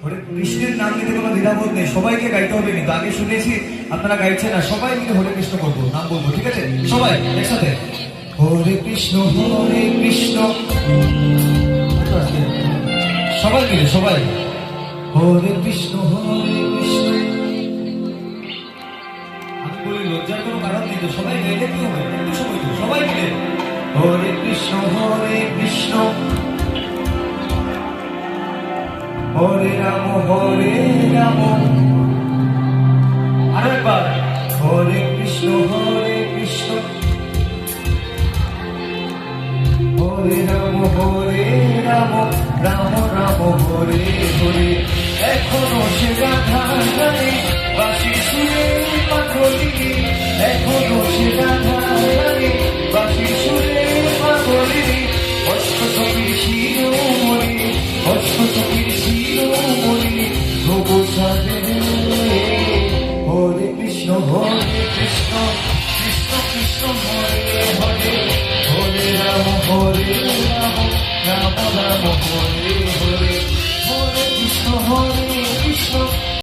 হরে কৃষ্ণের নাম নিতে কোনো দ্বিধাবোধ নেই, সবাইকে গাইতে হবে। কিন্তু আগে শুনেছি আপনারা গাইছেন না, সবাই মিলে হরে কৃষ্ণ করবো, নাম বলবো, ঠিক আছে? সবাই একসাথে হরে কৃষ্ণ হরে কৃষ্ণ, সবাই মিলে সবাই হরে কৃষ্ণ হরে কৃষ্ণ। আমি বলি লজ্জার কোনো কারণ নেই তো, সবাই গাইলে কি হবে? একটু সময় তো, সবাই মিলে হরে কৃষ্ণ হরে কৃষ্ণ, হরে রাম আরো একবার হরে কৃষ্ণ হরে রাম রাম রাম হরে হরে। এখনো সে গাথা গানে বাঁশি সুরে পাগলি, এখনো সে গাথা গানে বাঁশি সুরে পাগলি। অষ্টকবির শিরোমণি, অষ্টকবির শিরোমণি প্রভু সাজে। হরে কৃষ্ণ কৃষ্ণ কৃষ্ণ হরে হরে, হরে রাম রাম রাম হরে হরে। হরে কৃষ্ণ কৃষ্ণ